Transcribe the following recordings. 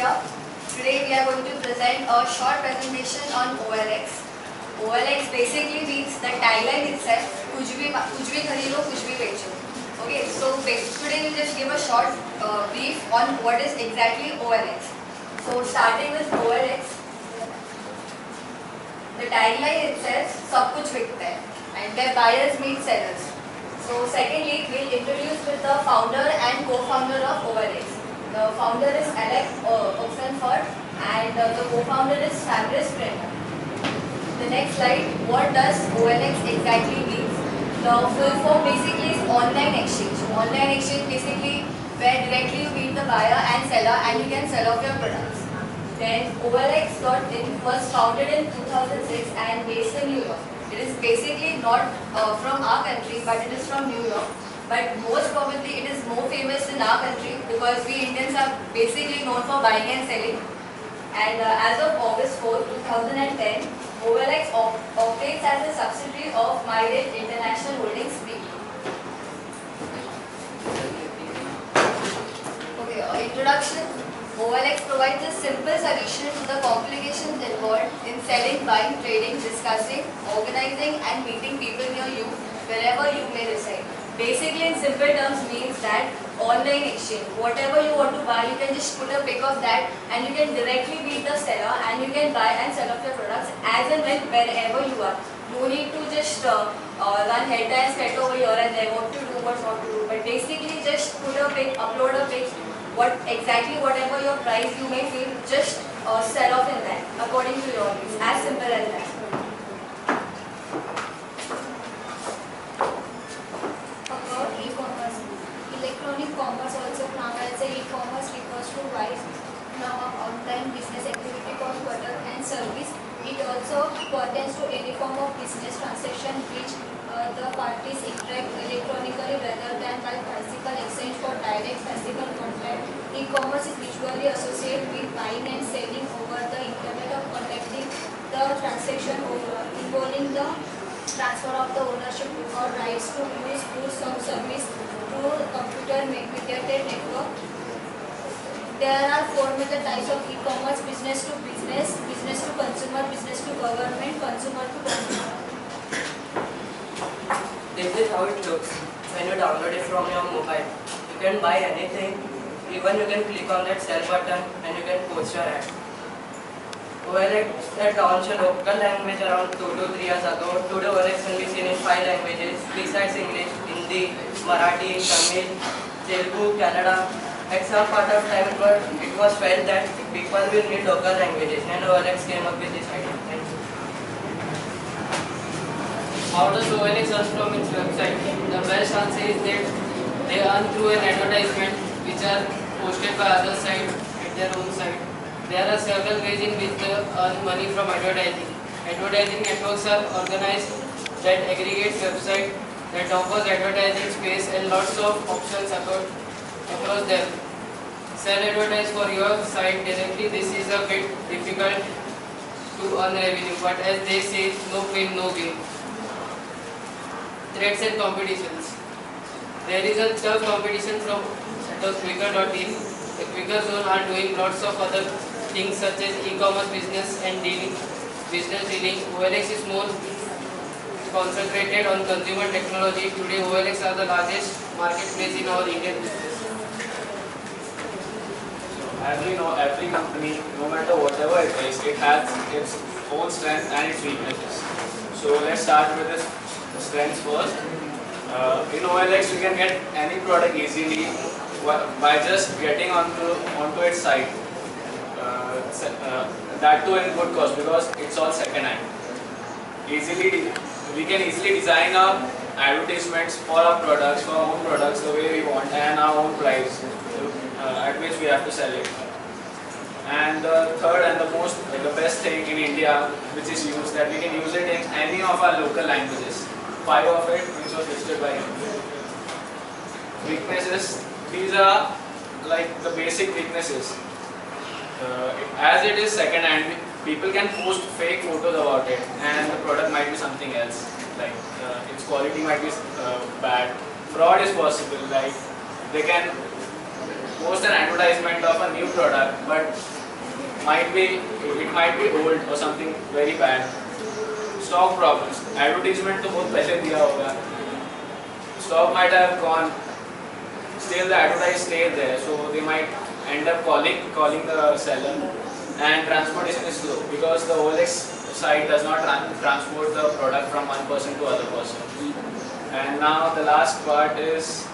here. Today we are going to present a short presentation on OLX. OLX basically means the tagline itself, कुछ भी खरीदो कुछ भी बेचो. Okay, so today we'll just give a short brief on what is exactly OLX. So starting with OLX, the tagline itself, सब कुछ बिकता है, and their buyers meet sellers. So secondly, we'll introduce with the founder and co-founder of OLX. The founder is Alex Oxenford and the co-founder is Fabrice Brenner. The next slide, what does OLX exactly means? The full form basically is online exchange. Online exchange basically where directly you meet the buyer and seller and you can sell off your products. Then OLX.in was founded in 2006 and based in New York. It is basically not from our country, but it is from New York. But most probably it is more famous in our country because we Indians are basically known for buying and selling. And as of August 4, 2010, OLX operates as a subsidiary of MyRate International Holdings B. Okay, introduction. OLX provides a simple solution to the complications involved in selling, buying, trading, discussing, organizing and meeting people near you wherever you may reside. Basically in simple terms means that online exchange, whatever you want to buy, you can just put a pic of that and you can directly meet the seller and you can buy and sell off your products as and when, wherever you are. No need to just run head and set over here and there, what to do, what not to do. But basically just put a pic, upload a pic, whatever your price you may feel, just sell off in that according to your needs. As simple as that. About e-commerce. Electronic commerce, also known as e-commerce, refers to wide form of online business activity called product and service. It also pertains to any form of business transaction which the parties interact electronically rather than by physical exchange for direct physical contact. E-commerce is usually associated with buying and selling over the internet or conducting the transaction involving the transfer of the ownership or rights to use goods or service through computer mediated network. There are four major types of e-commerce: business to business, business to consumer, business to government, consumer to consumer. This is how it looks when you download it from your mobile. You can buy anything, even you can click on that sell button and you can post your ad. OLX had launched a local language around 2 to 3 years ago. Today OLX can be seen in 5 languages besides English, Hindi, Marathi, Tamil, Telugu, Kannada. At some part of time it was felt that people will need local languages and OLX came up with this idea. Thank you. How does OLX earn from its website? The best answer is that they earn through an advertisement which are posted by other sites at their own site. There are several ways in which they earn money from advertising. Advertising networks are organized that aggregate websites that offers advertising space and lots of options across them. Sell advertise for your site directly. This is a bit difficult to earn revenue, but as they say, no pain, no gain. Threats and competitions. There is a tough competition from the Quikr.in. The Quikr Zone are doing lots of other things such as e-commerce business and business dealing. OLX is more concentrated on consumer technology. Today OLX are the largest marketplace in our Indian business. As we know, every company, no matter whatever it is, it has its own strengths and its weaknesses. So let's start with the strengths first. In OLX, you can get any product easily by just getting onto its site. That too in good cost because it's all second hand. We can easily design our advertisements for our products, for our own products the way we want and our own price at which we have to sell it. And the third and the best thing in India which is used, that we can use it in any of our local languages. 5 of it which was listed by him. Weaknesses, these are like the basic weaknesses. As it is second hand, people can post fake photos about it and the product might be something else. Like its quality might be bad. Fraud is possible, like they can post an advertisement of a new product, but it might be old or something very bad. Stock problems. Advertisement तो बहुत पहले दिया होगा. Stock might have gone. Still the advertise stayed there, so they might end up calling the seller. And transportation is slow because the OLX site does not transport the product from one person to other person. And now the last part is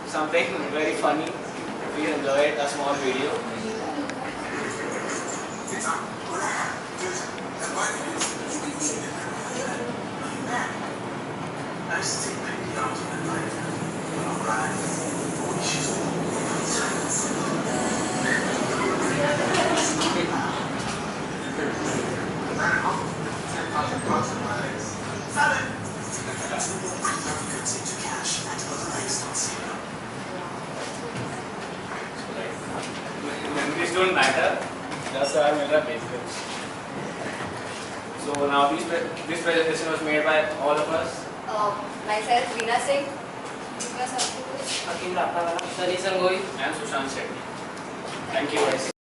something very funny. If you enjoy it, a small video. Memories don't matter. That's why I'm in a basic. So now this presentation was made by all of us. Myself, Veena Singh. Because of Hakim Raptawala. Sunny Sangoi. And Sushant Shetty. Thank you guys.